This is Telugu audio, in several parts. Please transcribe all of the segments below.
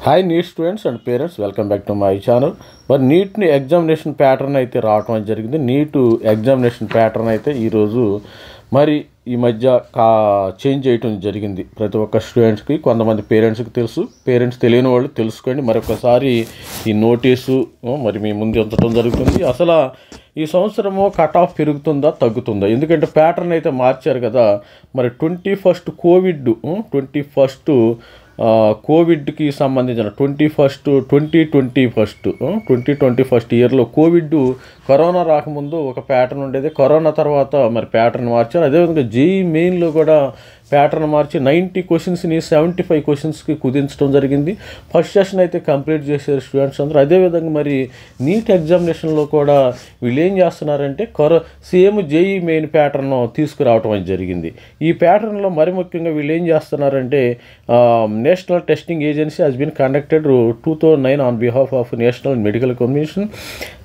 Hi NEET students and parents, welcome back to my channel. మరి నీట్ని ఎగ్జామినేషన్ ప్యాటర్న్ అయితే రావటం జరిగింది. నీటు ఎగ్జామినేషన్ ప్యాటర్న్ అయితే ఈరోజు మరి ఈ మధ్య చేంజ్ చేయటం జరిగింది. ప్రతి ఒక్క స్టూడెంట్స్కి, కొంతమంది పేరెంట్స్కి తెలుసు, పేరెంట్స్ తెలియని వాళ్ళు తెలుసుకోండి. మరొకసారి ఈ నోటీసు మరి మీ ముందు ఉంచడం జరుగుతుంది. అసలు ఈ సంవత్సరము కట్ ఆఫ్ పెరుగుతుందా తగ్గుతుందా? ఎందుకంటే ప్యాటర్న్ అయితే మార్చారు కదా. మరి 21st కోవిడ్కి సంబంధించిన 2021 ఇయర్లో కోవిడ్ కరోనా రాకముందు ఒక ప్యాటర్న్ ఉండేది. కరోనా తర్వాత మరి ప్యాటర్న్ మార్చారు. అదేవిధంగా జేఈ మెయిన్లో కూడా ప్యాటర్న్ మార్చి 90 క్వశ్చన్స్ని 75 క్వశ్చన్స్కి కుదించడం జరిగింది. ఫస్ట్ సెషన్ అయితే కంప్లీట్ చేశారు స్టూడెంట్స్ అందరూ. అదేవిధంగా మరి నీట్ ఎగ్జామినేషన్లో కూడా వీళ్ళు ఏం చేస్తున్నారంటే సేమ్ జేఈ మెయిన్ ప్యాటర్న్ తీసుకురావటం అనేది జరిగింది. ఈ ప్యాటర్న్లో మరి ముఖ్యంగా వీళ్ళు ఏం చేస్తున్నారంటే national testing agency has been conducted 2009 on behalf of national medical commission.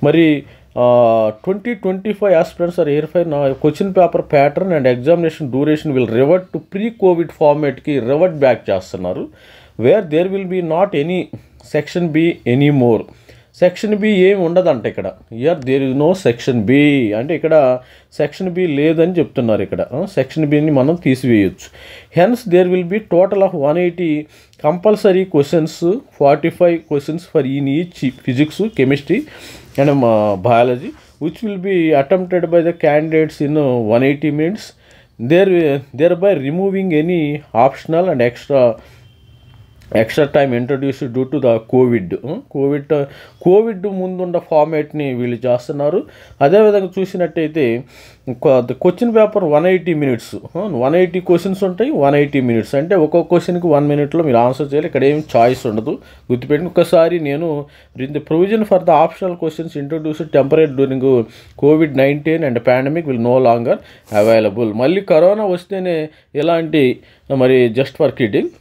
మరి 2025 aspirants are verified now. Question paper pattern and examination duration will revert to pre-COVID format ki revert back చేస్తున్నారు. Where there will be not any section B anymore. Section B ఏమి ఉండదంట ఇక్కడ. There is no section B అంటే ఇక్కడ సెక్షన్ బి లేదని చెప్తున్నారు. ఇక్కడ సెక్షన్ బిని మనం తీసివేయచ్చు. Hence there will be total of 180 compulsory questions, 45 questions for in each physics, chemistry and biology which will be attempted by the candidates in 180 minutes. Thereby removing any optional and extra time introduced due to the Covid ముందున్న ఫార్మేట్ని వీళ్ళు చేస్తున్నారు. అదేవిధంగా చూసినట్టయితే క్వశ్చన్ పేపర్ 180 minutes, 180 క్వశ్చన్స్ ఉంటాయి. 180 minutes అంటే ఒక్కొక్క క్వశ్చన్కి 1 minute మీరు ఆన్సర్ చేయాలి. ఇక్కడ ఏమి చాయిస్ ఉండదు, గుర్తుపెట్టి. ఒకసారి నేను the provision for the optional questions introduced temporary during COVID-19 and pandemic will know longer available. మళ్ళీ కరోనా వస్తేనే ఇలాంటి మరి జస్ట్ ఫర్ కిడ్డింగ్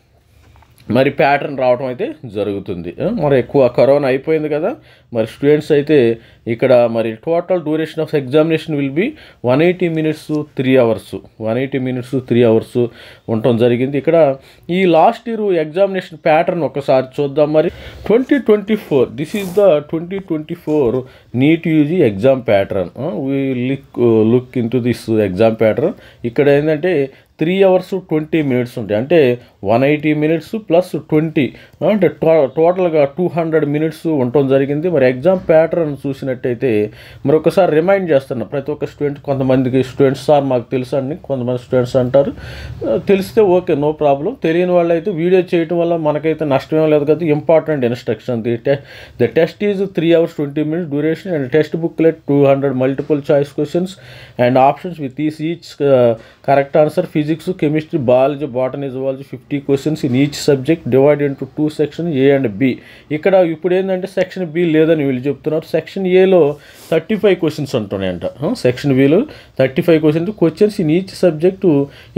మరి ప్యాటర్న్ రావడం అయితే జరుగుతుంది. మరి ఎక్కువ కరోనా అయిపోయింది కదా. మరి స్టూడెంట్స్ అయితే ఇక్కడ మరి total duration of examination will be 180 minutes 3 hours. 180 minutes 3 hours ఉండటం జరిగింది. ఇక్కడ ఈ లాస్ట్ ఇయర్ ఎగ్జామినేషన్ ప్యాటర్న్ ఒకసారి చూద్దాం. మరి 2024 this is the 2024 NEET UG exam pattern. We look in to this exam pattern. ఇక్కడ ఏంటంటే 3 hours 20 minutes ఉంటాయి. అంటే 180 minutes ప్లస్ 20 అంటే టోటల్గా 200 minutes ఉండటం జరిగింది. మరి ఎగ్జామ్ ప్యాటర్న్ చూసినట్టయితే మరి ఒకసారి రిమైండ్ చేస్తున్నా ప్రతి ఒక్క స్టూడెంట్. కొంతమందికి స్టూడెంట్స్ సార్ మాకు తెలుసు అండి, కొంతమంది స్టూడెంట్స్ అంటారు. తెలిస్తే ఓకే, నో ప్రాబ్లం. తెలియని వాళ్ళు అయితే వీడియో చేయడం వల్ల మనకైతే నష్టమేం లేదు కదా. Important instruction. The test is 3 hours 20 minutes duration and test booklet 200 multiple choice questions and options with each correct answer. Physics, chemistry, biology, botany, zoology 50 questions in each subject divided into 2 sections A and B. ఇక్కడ ఇప్పుడు ఏంటంటే సెక్షన్ బి లేదని వీళ్ళు చెప్తున్నారు. సెక్షన్ ఏలో 35 క్వశ్చన్స్ ఉంటున్నాయంట. సెక్షన్ బిలో 35 క్వశ్చన్స్ ఇన్ ఈచ్ సబ్జెక్టు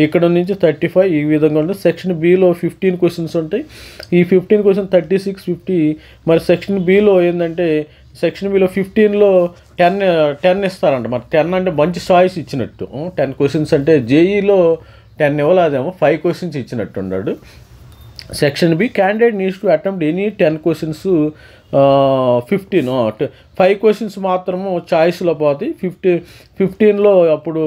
ఇక్కడ నుంచి 35 ఈ విధంగా ఉంటుంది. సెక్షన్ బిలో 15 క్వశ్చన్స్ ఉంటాయి. ఈ 15 క్వశ్చన్ 36, 50. మరి సెక్షన్ బిలో ఏంటంటే సెక్షన్ బిలో 15లో 10 ఇస్తారంట. మరి 10 అంటే మంచి చాయిస్ ఇచ్చినట్టు. 10 క్వశ్చన్స్ అంటే జేఈలో 10 ఇవ్వలేదేమో, 5 క్వశ్చన్స్ ఇచ్చినట్టు ఉన్నాడు. Section B candidate needs to attempt any 10 questions 5 questions మాత్రము చాయిస్లో పోతాయి. 15లో అప్పుడు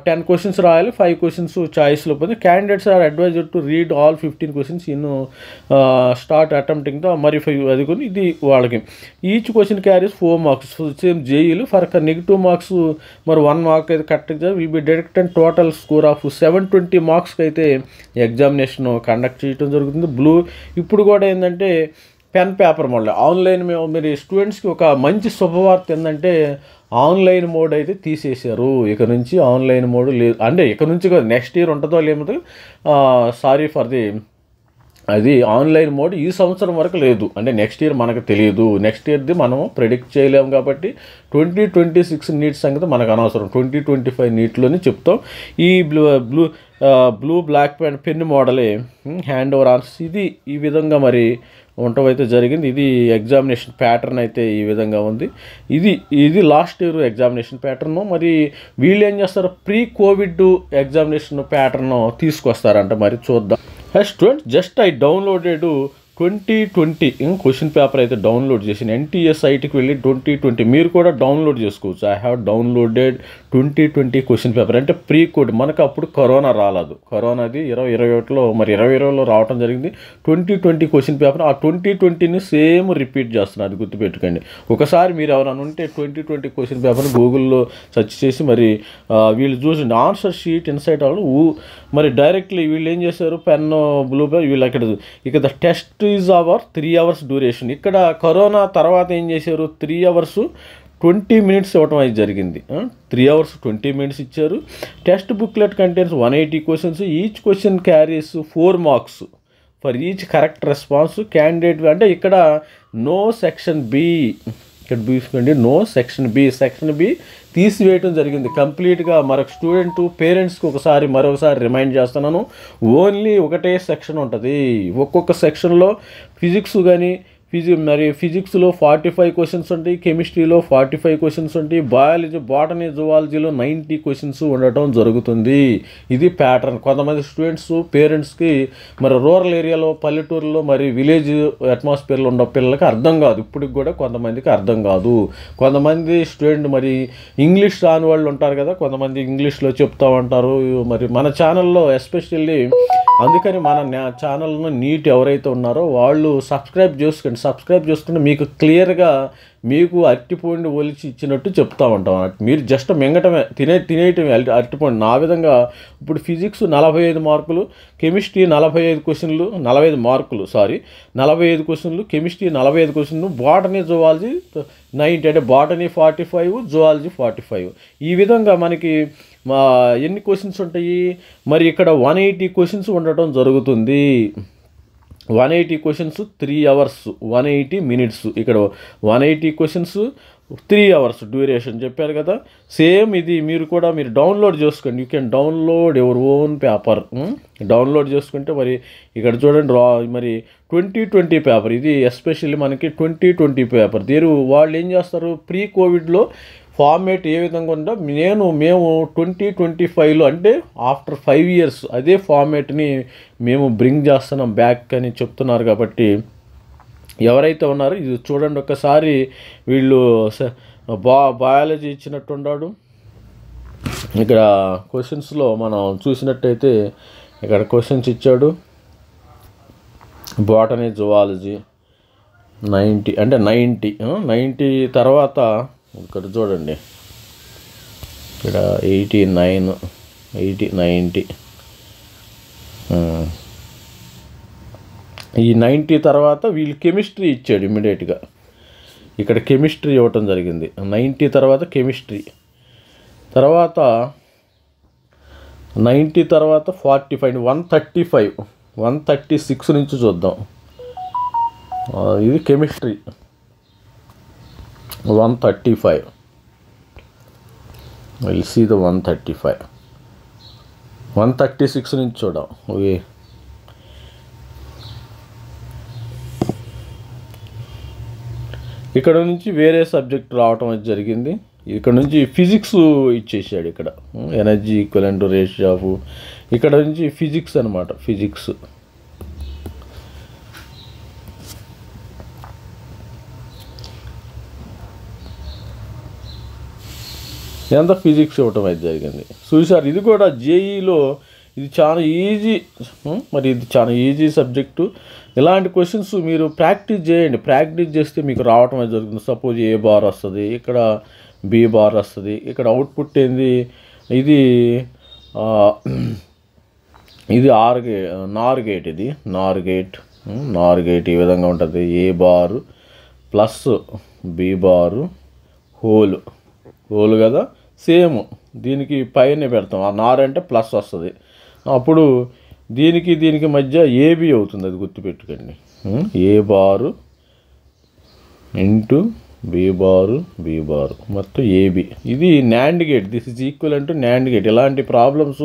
10 questions రాయాలి, 5 questions చాయిస్లో పోతుంది. Candidates are advised to read all 15 questions in start attempting the మరి 5 అది కొని ఇది వాళ్ళకి. Each question carries 4 marks. Same జేఈలు ఫర్ నెగిటివ్ మార్క్స్ మరి 1 mark అయితే కరెక్ట్గా will be direct and total score of 720 marksకి అయితే ఎగ్జామినేషన్ కండక్ట్ చేయడం జరుగుతుంది. ఇప్పుడు కూడా ఏంటంటే పెన్ పేపర్ మోడ్ ఆన్లైన్. మీరు స్టూడెంట్స్కి ఒక మంచి శుభవార్త ఏంటంటే ఆన్లైన్ మోడ్ అయితే తీసేశారు. ఇక నుంచి ఆన్లైన్ మోడ్ లేదు. అంటే ఇక నుంచి నెక్స్ట్ ఇయర్ ఉంటుందో లేదో, సారీ ఫర్ ది అది ఆన్లైన్ మోడ్ ఈ సంవత్సరం వరకు లేదు. అంటే నెక్స్ట్ ఇయర్ మనకు తెలియదు. నెక్స్ట్ ఇయర్ది మనం ప్రెడిక్ట్ చేయలేము కాబట్టి 2026 నీట్ సంగతి మనకు అనవసరం. 2025 నీట్లోనే చెప్తాం. ఈ బ్లూ బ్లాక్ పెన్ మోడలే హ్యాండ్ ఓవర్ ఆన్సర్స్ ఇది ఈ విధంగా మరి ఉండటం అయితే జరిగింది. ఇది ఎగ్జామినేషన్ ప్యాటర్న్ అయితే ఈ విధంగా ఉంది. ఇది లాస్ట్ ఇయర్ ఎగ్జామినేషన్ ప్యాటర్న్. మరి వీళ్ళు ఏం చేస్తారు, ప్రీ కోవిడ్ ఎగ్జామినేషన్ ప్యాటర్న్ తీసుకొస్తారంట. మరి చూద్దాం. Students, just I downloaded 2020 question paper అయితే డౌన్లోడ్ చేసిన ఎన్టీఎస్ సైట్కి వెళ్ళి 2020 మీరు కూడా డౌన్లోడ్ చేసుకోవచ్చు. I have downloaded 2020 question paper. అంటే ప్రీ కోడ్. మనకు అప్పుడు కరోనా రాలేదు. కరోనాది 2021లో మరి 2020లో రావడం జరిగింది. 2020 క్వశ్చన్ పేపర్. ఆ 2020ని సేమ్ రిపీట్ చేస్తున్నారు, అది గుర్తుపెట్టుకోండి. ఒకసారి మీరు ఎవరైనా ఉంటే 2020 క్వశ్చన్ పేపర్ని గూగుల్లో సెర్చ్ చేసి మరి వీళ్ళు చూసిండి ఆన్సర్ షీట్ ఇన్సైట్ వాళ్ళు మరి డైరెక్ట్లీ వీళ్ళు ఏం చేశారు, పెన్ బ్లూ వీళ్ళు ఇక the test is our 3 hours duration. ఇక్కడ కరోనా తర్వాత ఏం చేశారు, 3 hours 20 minutes ఇవ్వటం అయితే జరిగింది. 3 hours 20 minutes ఇచ్చారు. Text booklet contains 180 questions. Each question carries 4 marks for each correct response. Candidate అంటే ఇక్కడ నో సెక్షన్ బి, ఇక్కడ చూసుకోండి, నో సెక్షన్ బి తీసివేయటం జరిగింది కంప్లీట్గా. మరొక స్టూడెంట్ పేరెంట్స్కి మరొకసారి రిమైండ్ చేస్తున్నాను, ఓన్లీ ఒకటే సెక్షన్ ఉంటుంది. ఒక్కొక్క సెక్షన్లో ఫిజిక్స్ కానీ ఫిజిక్స్లో 45 questions ఉంటాయి, కెమిస్ట్రీలో 45 questions ఉంటాయి, బయాలజీ బాటనీ జువాలజీలో 90 questions ఉండటం జరుగుతుంది. ఇది ప్యాటర్న్. కొంతమంది స్టూడెంట్స్ పేరెంట్స్కి మరి రూరల్ ఏరియాలో, పల్లెటూరులో, మరి విలేజ్ అట్మాస్ఫియర్లో ఉన్న పిల్లలకి అర్థం కాదు. ఇప్పటికి కూడా కొంతమందికి అర్థం కాదు. కొంతమంది స్టూడెంట్ మరి ఇంగ్లీష్ రాని వాళ్ళు ఉంటారు కదా, కొంతమంది ఇంగ్లీష్లో చెప్తా ఉంటారు. మరి మన ఛానల్లో ఎస్పెషల్లీ అందుకని మన ఛానల్ను నీట్ ఎవరైతే ఉన్నారో వాళ్ళు సబ్స్క్రైబ్ చేసుకుంటే మీకు క్లియర్గా మీకు అరటిపండు ఒలిచి ఇచ్చినట్టు చెప్తా ఉంటాం. మీరు జస్ట్ మింగటమే, తినేయటమే అరటిపండు. నా విధంగా ఇప్పుడు ఫిజిక్స్ 45 మార్కులు, కెమిస్ట్రీ 45 questions, 45 మార్కులు, 45 questions, chemistry 45 questions, botany zoology 90, అంటే బాటనీ 45, జువాలజీ 45. ఈ విధంగా మనకి ఎన్ని క్వశ్చన్స్ ఉంటాయి, మరి ఇక్కడ 180 questions ఉండటం జరుగుతుంది. 180 questions 3 hours 180 minutes. ఇక్కడ 180 questions 3 hours డ్యూరేషన్ చెప్పారు కదా. సేమ్ ఇది మీరు డౌన్లోడ్ చేసుకోండి. You can download your own paper. Download చేసుకుంటే మరి ఇక్కడ చూడండి, మరి 2020 పేపర్ ఇది ఎస్పెషల్లీ మనకి 2020 పేపర్. వాళ్ళు ఏం చేస్తారు, ప్రీ కోవిడ్లో ఫార్మేట్ ఏ విధంగా ఉందో మేము 2025లో అంటే ఆఫ్టర్ 5 years అదే ఫార్మేట్ని మేము బ్రింగ్ చేస్తున్నాం బ్యాక్ అని చెప్తున్నారు. కాబట్టి ఎవరైతే ఉన్నారో ఇది చూడండి ఒక్కసారి. వీళ్ళు బయాలజీ ఇచ్చినట్టున్నాడు. ఇక్కడ క్వశ్చన్స్లో మనం చూసినట్టయితే ఇక్కడ క్వశ్చన్స్ ఇచ్చాడు. బాటనీ జువాలజీ 90, అంటే 90 తర్వాత ఇక్కడ చూడండి, ఇక్కడ 89, 90. ఈ 90 తర్వాత వీళ్ళు కెమిస్ట్రీ ఇచ్చాడు ఇమ్మీడియట్గా. ఇక్కడ కెమిస్ట్రీ ఇవ్వటం జరిగింది. 90 తర్వాత కెమిస్ట్రీ, తర్వాత 90 తర్వాత 45, 136 నుంచి చూద్దాం. ఇది కెమిస్ట్రీ 135. విల్ సీ ద 135, 136 నుంచి చూద్దాం. ఓకే, ఇక్కడ నుంచి వేరే సబ్జెక్ట్ రావటం అది జరిగింది. ఇక్కడ నుంచి ఫిజిక్స్ ఇచ్చేసాడు. ఇక్కడ ఎనర్జీ ఈక్వలెంట్ రేషియో ఆఫ్, ఇక్కడ నుంచి ఫిజిక్స్ అనమాట. ఫిజిక్స్ ఎంత ఫిజిక్స్ ఇవ్వటం అయితే జరిగింది. చూసారు, ఇది కూడా జేఈలో ఇది చాలా ఈజీ. మరి ఇది చాలా ఈజీ సబ్జెక్టు. ఇలాంటి క్వశ్చన్స్ మీరు ప్రాక్టీస్ చేయండి. ప్రాక్టీస్ చేస్తే మీకు రావటం అయితే జరుగుతుంది. సపోజ్ ఏ బార్ వస్తుంది, ఇక్కడ బి బార్ వస్తుంది. ఇక్కడ అవుట్పుట్ ఏంది, ఇది నార్ గేట్. ఇది నార్ గేట్ ఈ విధంగా ఉంటుంది. ఏ బారు ప్లస్ బి బారు హోల్ కదా. సేమ్ దీనికి పైన పెడతాం. ఆ నార్ అంటే ప్లస్ వస్తుంది. అప్పుడు దీనికి మధ్య ఏబి అవుతుంది, అది గుర్తుపెట్టుకోండి. ఏ బారు ఇంటూ బి బారు మొత్తం ఏబి. ఇది NAND gate. This is equal to NAND gate. ఇలాంటి ప్రాబ్లమ్స్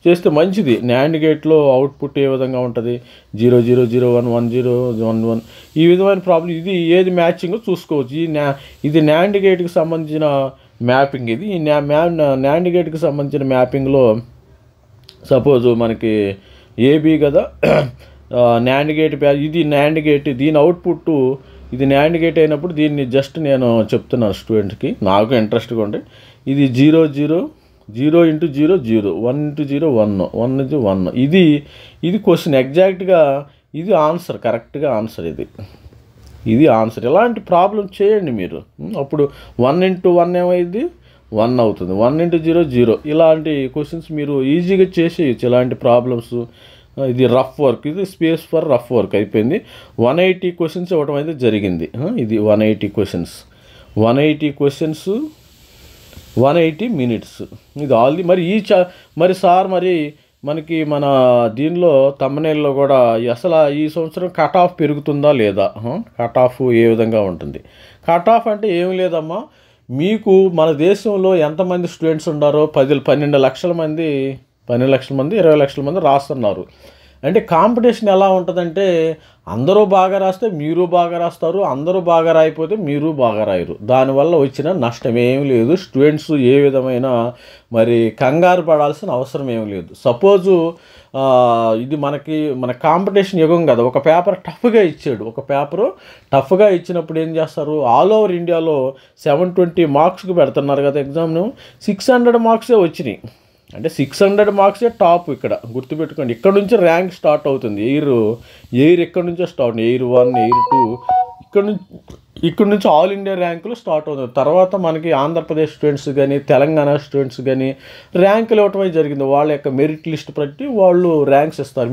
చేస్తే మంచిది. NAND గేట్లో అవుట్పుట్ ఏ విధంగా ఉంటుంది, 0 0 0 1 1 0 1 1 ఈ విధమైన ప్రాబ్లం. ఇది ఏది మ్యాచింగ్ చూసుకోవచ్చు. ఇది NAND గేట్కి సంబంధించిన మ్యాపింగ్. ఇది ఈ NAND గేట్కి సంబంధించిన మ్యాపింగ్లో సపోజ్ మనకి ఏబి కదా, న్యాండ్ గేట్ ఇది న్యాండ్ గేట్, దీని అవుట్పుట్ ఇది న్యాండ్ గేట్ అయినప్పుడు దీన్ని జస్ట్ నేను చెప్తున్నాను స్టూడెంట్కి, నాకు ఇంట్రెస్ట్గా ఉండే. ఇది 0 0 0 × 0 0 1 × 0 1 1 × 1 ఇది క్వశ్చన్ ఎగ్జాక్ట్గా ఇది ఆన్సర్, కరెక్ట్గా ఆన్సర్ ఇది ఆన్సర్. ఇలాంటి ప్రాబ్లం చేయండి మీరు. అప్పుడు 1 × 1 ఏమైంది 1 అవుతుంది, 1 × 0 0. ఇలాంటి క్వశ్చన్స్ మీరు ఈజీగా చేసేయచ్చు ఇలాంటి ప్రాబ్లమ్స్. ఇది రఫ్ వర్క్, ఇది స్పేస్ ఫర్ రఫ్ వర్క్ అయిపోయింది. 180 క్వశ్చన్స్ ఇవ్వడం అయితే జరిగింది. ఇది 180 క్వశ్చన్స్ 180 మినిట్స్. ఇది ఆల్రెడీ మరి మరి సార్ మరి మనకి మన దీనిలో తమ్మనేల్లో కూడా అసలు ఈ సంవత్సరం కట్ ఆఫ్ పెరుగుతుందా లేదా, కట్ ఆఫ్ ఏ విధంగా ఉంటుంది? కట్ ఆఫ్ అంటే ఏమి లేదమ్మా, మీకు మన దేశంలో ఎంతమంది స్టూడెంట్స్ ఉన్నారో 12 లక్షల మంది 20 లక్షల మంది రాస్తున్నారు. అంటే కాంపిటీషన్ ఎలా ఉంటుందంటే అందరూ బాగా రాస్తే మీరు బాగా రాస్తారు, అందరూ బాగా రాయిపోతే మీరు బాగా రాయరు. దానివల్ల వచ్చిన నష్టం ఏమి లేదు. స్టూడెంట్స్ ఏ విధమైన మరి కంగారు పడాల్సిన అవసరం ఏమి లేదు. సపోజు ఇది మన కాంపిటీషన్ యుగం కదా, ఒక పేపర్ టఫ్గా ఇచ్చాడు, ఒక పేపరు టఫ్గా ఇచ్చినప్పుడు ఏం చేస్తారు, ఆల్ ఓవర్ ఇండియాలో 720 మార్క్స్కి పెడుతున్నారు కదా ఎగ్జామ్ను, 600 మార్క్సే వచ్చినాయి. అంటే 600 మార్క్సే టాప్. ఇక్కడ గుర్తుపెట్టుకోండి, ఇక్కడ నుంచి ర్యాంక్ స్టార్ట్ అవుతుంది. ఎయిర్ ఇక్కడ నుంచే స్టార్ట్, ఎయిర్ 1 ఎయిర్ 2 ఇక్కడ నుంచి ఆల్ ఇండియా ర్యాంకులు స్టార్ట్ అవుతుంది. తర్వాత మనకి ఆంధ్రప్రదేశ్ స్టూడెంట్స్ కానీ తెలంగాణ స్టూడెంట్స్ కానీ ర్యాంకులు ఇవ్వటమే జరిగింది. వాళ్ళ యొక్క మెరిట్ లిస్ట్ బట్టి వాళ్ళు ర్యాంక్స్ ఇస్తారు.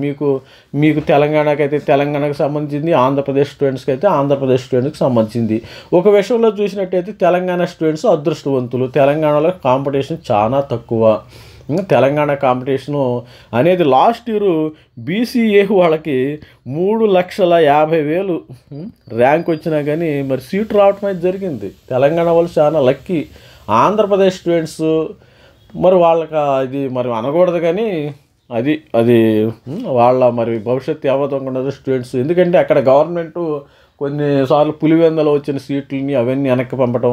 మీకు తెలంగాణకి అయితే తెలంగాణకు సంబంధించింది, ఆంధ్రప్రదేశ్ స్టూడెంట్స్కి అయితే ఆంధ్రప్రదేశ్ స్టూడెంట్స్కి సంబంధించింది. ఒక విషయంలో చూసినట్టయితే తెలంగాణ స్టూడెంట్స్ అదృష్టవంతులు. తెలంగాణలో కాంపిటీషన్ చాలా తక్కువ. తెలంగాణ కాంపిటీషను అనేది లాస్ట్ ఇయర్ బీసీఏ వాళ్ళకి 3,50,000 ర్యాంక్ వచ్చినా కానీ మరి సీటు రావటం అయితే జరిగింది. తెలంగాణ వాళ్ళు చాలా లక్కీ. ఆంధ్రప్రదేశ్ స్టూడెంట్స్ మరి వాళ్ళకి ఇది మరి అనకూడదు కానీ అది వాళ్ళ మరి భవిష్యత్తు ఏమవుతుండదు స్టూడెంట్స్. ఎందుకంటే అక్కడ గవర్నమెంటు కొన్నిసార్లు పులివెందలో వచ్చిన సీట్లని అవన్నీ వెనక్కి పంపటం,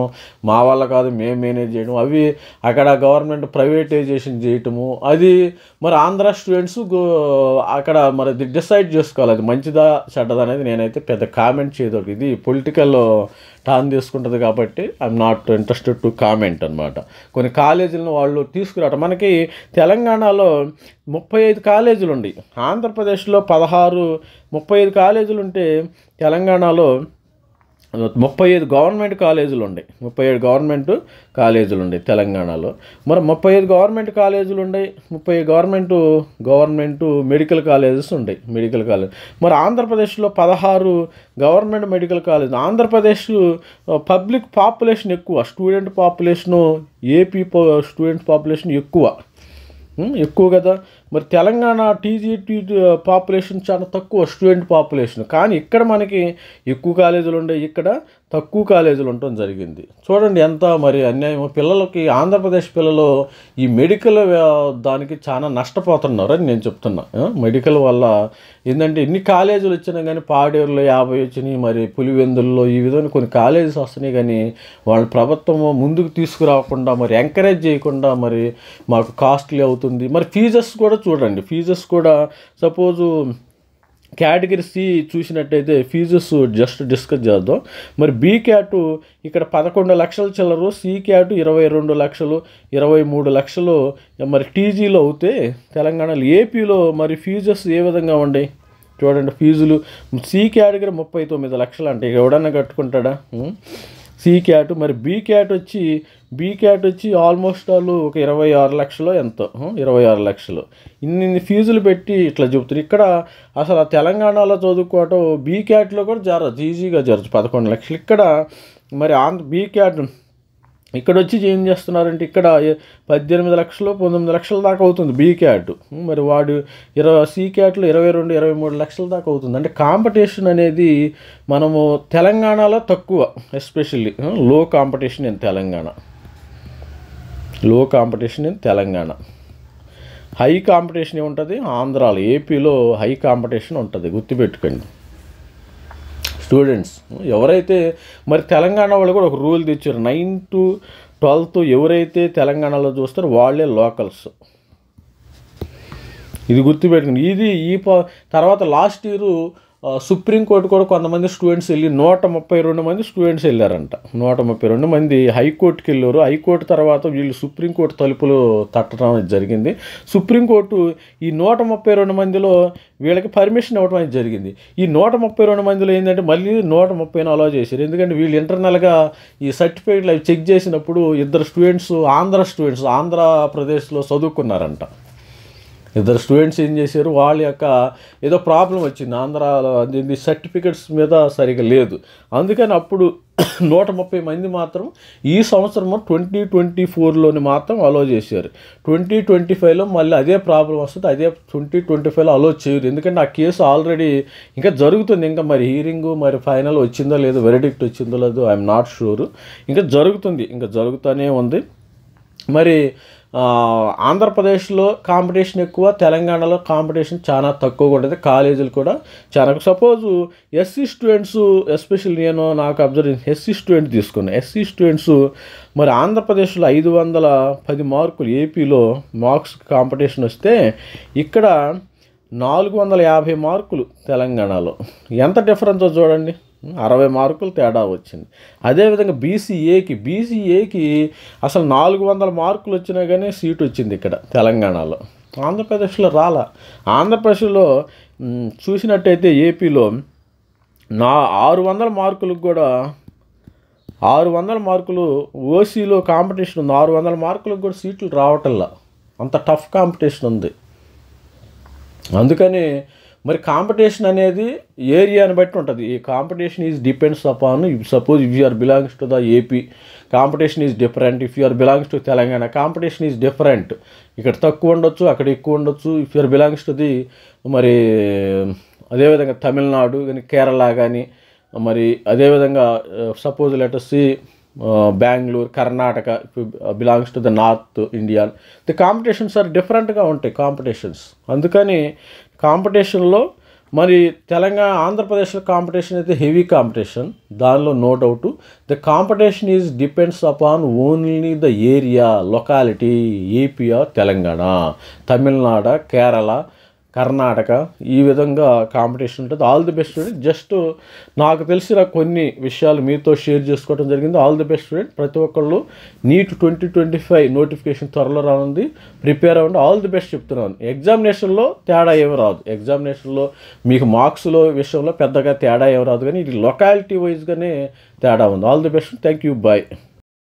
మా వల్ల కాదు మేము మేనేజ్ చేయడం, అవి అక్కడ గవర్నమెంట్ ప్రైవేటైజేషన్ చేయటము, అది మరి ఆంధ్ర స్టూడెంట్స్ అక్కడ మరి డిసైడ్ చేసుకోవాలి అది మంచిదా చెడ్డదా అనేది. నేనైతే పెద్ద కామెంట్ చేయదు, ఇది పొలిటికల్ టర్న్ తీసుకుంటుంది కాబట్టి I'm not interested to comment అనమాట. కొన్ని కాలేజీలను వాళ్ళు తీసుకురావటం, మనకి తెలంగాణలో 35 కాలేజీలు ఉన్నాయి, ఆంధ్రప్రదేశ్లో 35 కాలేజీలు ఉంటే తెలంగాణలో 35 గవర్నమెంట్ కాలేజీలు ఉన్నాయి. 37 గవర్నమెంట్ కాలేజీలు ఉన్నాయి తెలంగాణలో. మరి 35 గవర్నమెంట్ కాలేజీలు ఉన్నాయి, 30 గవర్నమెంట్ మెడికల్ కాలేజెస్ ఉన్నాయి, మెడికల్ కాలేజ్. మరి ఆంధ్రప్రదేశ్లో 16 government medical college. Andhra Pradesh public population ఎక్కువ, student population AP student population ఎక్కువ కదా. మరి తెలంగాణ టీజీటీ పాపులేషన్ చాలా తక్కువ, స్టూడెంట్ పాపులేషన్. కానీ ఇక్కడ మనకి ఎక్కువ కాలేజీలు ఉండే, ఇక్కడ తక్కువ కాలేజీలు ఉండటం జరిగింది. చూడండి ఎంత మరి అన్యాయం. పిల్లలకి ఆంధ్రప్రదేశ్ పిల్లలు ఈ మెడికల్ దానికి చాలా నష్టపోతున్నారు అని నేను చెప్తున్నా. మెడికల్ వల్ల ఏంటంటే ఎన్ని కాలేజీలు వచ్చినా కానీ పాడేరులో 50 వచ్చినాయి, మరి పులివెందుల్లో ఈ విధంగా కొన్ని కాలేజెస్ వస్తున్నాయి. కానీ వాళ్ళ ప్రభుత్వం ముందుకు తీసుకురాకుండా మరి ఎంకరేజ్ చేయకుండా మరి మాకు కాస్ట్లీ అవుతుంది. మరి ఫీజెస్ కూడా చూడండి, ఫీజెస్ కూడా సపోజు కేటగిరీ సి చూసినట్టయితే ఫీజెస్ జస్ట్ డిస్కస్ చేద్దాం. మరి బీ క్యాటు ఇక్కడ 11 లక్షల చిల్లరు, సి క్యాటు 22 లక్షలు 23 లక్షలు మరి టీజీలో అవుతే తెలంగాణలో. ఏపీలో మరి ఫీజెస్ ఏ విధంగా ఉన్నాయి చూడండి. ఫీజులు సి కేటగిరీ 39 లక్షలు అంటే ఎవడన్నా కట్టుకుంటాడా సి క్యాట్. మరి బీ క్యాట్ వచ్చి ఆల్మోస్ట్ వాళ్ళు ఒక 26 లక్షలు ఎంతో, 26 లక్షలు ఇన్ని ఫీజులు పెట్టి ఇట్లా చెబుతారు. ఇక్కడ అసలు తెలంగాణలో చదువుకోవటం బీ క్యాట్లో కూడా జరగదు, ఈజీగా జరగచ్చు 11 లక్షలు. ఇక్కడ మరి బీ క్యాట్ ఇక్కడ వచ్చి ఏం చేస్తున్నారంటే ఇక్కడ 18 లక్షలు 19 లక్షల దాకా అవుతుంది బీ క్యాట్. మరి వాడు సి క్యాట్లో 22 23 లక్షల దాకా అవుతుంది. అంటే కాంపిటీషన్ అనేది మనము తెలంగాణలో తక్కువ, ఎస్పెషల్లీ లో competition in Telangana. High competition ఏముంటుంది ఆంధ్రాలో, ఏపీలో హై కాంపిటీషన్ ఉంటుంది, గుర్తుపెట్టుకోండి స్టూడెంట్స్. ఎవరైతే మరి తెలంగాణ వాళ్ళు కూడా ఒక రూల్ తెచ్చారు, 9 to 12 ఎవరైతే తెలంగాణలో చూస్తారో వాళ్ళే లోకల్స్. ఇది గుర్తుపెట్టుకుని తర్వాత లాస్ట్ ఇయర్ సుప్రీంకోర్టు కూడా కొంతమంది స్టూడెంట్స్ వెళ్ళి 132 మంది స్టూడెంట్స్ వెళ్ళారంట. 132 మంది హైకోర్టుకి వెళ్ళారు. హైకోర్టు తర్వాత వీళ్ళు సుప్రీంకోర్టు తలుపులు తట్టడం జరిగింది. సుప్రీంకోర్టు ఈ 132 మందిలో వీళ్ళకి పర్మిషన్ ఇవ్వడం అనేది జరిగింది. ఈ 132 మందిలో ఏంటంటే మళ్ళీ 130 అలౌ చేశారు. ఎందుకంటే వీళ్ళు ఇంటర్నల్గా ఈ సర్టిఫికేట్లు అవి చెక్ చేసినప్పుడు ఇద్దరు స్టూడెంట్స్ ఆంధ్రప్రదేశ్లో చదువుకున్నారంట. ఇద్దరు స్టూడెంట్స్ ఏం చేశారు, వాళ్ళ యొక్క ఏదో ప్రాబ్లం వచ్చింది ఆంధ్రాలో, అది సర్టిఫికెట్స్ మీద సరిగా లేదు. అందుకని అప్పుడు 130 మంది మాత్రం ఈ సంవత్సరము 2024లోని మాత్రం అలో చేశారు. 2025లో మళ్ళీ అదే ప్రాబ్లం వస్తుంది, అదే 2025లో అలో చేయరు. ఎందుకంటే ఆ కేసు ఆల్రెడీ ఇంకా జరుగుతుంది. ఇంకా మరి హీరింగ్ మరి ఫైనల్ వచ్చిందో లేదో, వెరిడిక్ట్ వచ్చిందో లేదో ఐఎమ్ నాట్ షూర్. ఇంకా జరుగుతూనే ఉంది. మరి ఆంధ్రప్రదేశ్లో కాంపిటీషన్ ఎక్కువ, తెలంగాణలో కాంపిటీషన్ చాలా తక్కువగా ఉంటుంది. కాలేజీలు కూడా చాలా. సపోజు ఎస్సీ స్టూడెంట్స్, ఎస్పెషల్లీ నాకు అబ్జర్వ్ ఎస్సీ స్టూడెంట్ తీసుకున్నాను. ఎస్సీ స్టూడెంట్స్ మరి ఆంధ్రప్రదేశ్లో 510 మార్కులు, ఏపీలో మార్క్స్ కాంపిటీషన్ వస్తే ఇక్కడ 450 మార్కులు తెలంగాణలో. ఎంత డిఫరెన్సో చూడండి, 60 మార్కులు తేడా వచ్చింది. అదేవిధంగా బీసీఏకి అసలు 400 మార్కులు వచ్చినా కానీ సీటు వచ్చింది ఇక్కడ తెలంగాణలో. ఆంధ్రప్రదేశ్లో రాలా. ఆంధ్రప్రదేశ్లో చూసినట్టయితే ఏపీలో 600 మార్కులకు కూడా 600 మార్కులు, ఓసీలో కాంపిటీషన్ ఉంది, 600 మార్కులకు కూడా సీట్లు రావటంలా. అంత టఫ్ కాంపిటీషన్ ఉంది. అందుకని మరి కాంపిటీషన్ అనేది ఏరియాని బట్టి ఉంటుంది. ఈ competition is depends upon, suppose if you are belongs to the AP competition is different, if you are belongs to Telangana competition is different. ఇక్కడ తక్కువ ఉండొచ్చు, అక్కడ ఎక్కువ ఉండొచ్చు. If you are belongs to the మరి అదేవిధంగా తమిళనాడు కానీ, కేరళ కానీ, మరి అదేవిధంగా suppose let see Bengaluru, Karnataka belongs to the north India, the competitions are డిఫరెంట్గా ఉంటాయి కాంపిటీషన్స్. అందుకని కాంపిటీషన్లో మరి ఆంధ్రప్రదేశ్లో కాంపిటీషన్ అయితే హెవీ కాంపిటీషన్, దానిలో no doubt. The competition is depends upon only the area, locality. AP or Telangana, Tamil Nadu, Kerala, Karnataka, ఈ విధంగా కాంపిటీషన్ ఉంటుంది. All the best student. Just నాకు తెలిసిన కొన్ని విషయాలు మీతో షేర్ చేసుకోవడం జరిగింది. All the best student. ప్రతి ఒక్కళ్ళు నీట్ 2025 నోటిఫికేషన్ త్వరలో రానుంది, ప్రిపేర్ అవ్వండి. ఆల్ ది బెస్ట్ చెప్తున్నాను. ఎగ్జామినేషన్లో తేడా ఏమి రాదు. ఎగ్జామినేషన్లో మీకు మార్క్స్లో విషయంలో పెద్దగా తేడా ఏమి రాదు, కానీ ఇది లొకాలిటీ వైజ్గానే తేడా ఉంది. All the best. Thank you. Bye.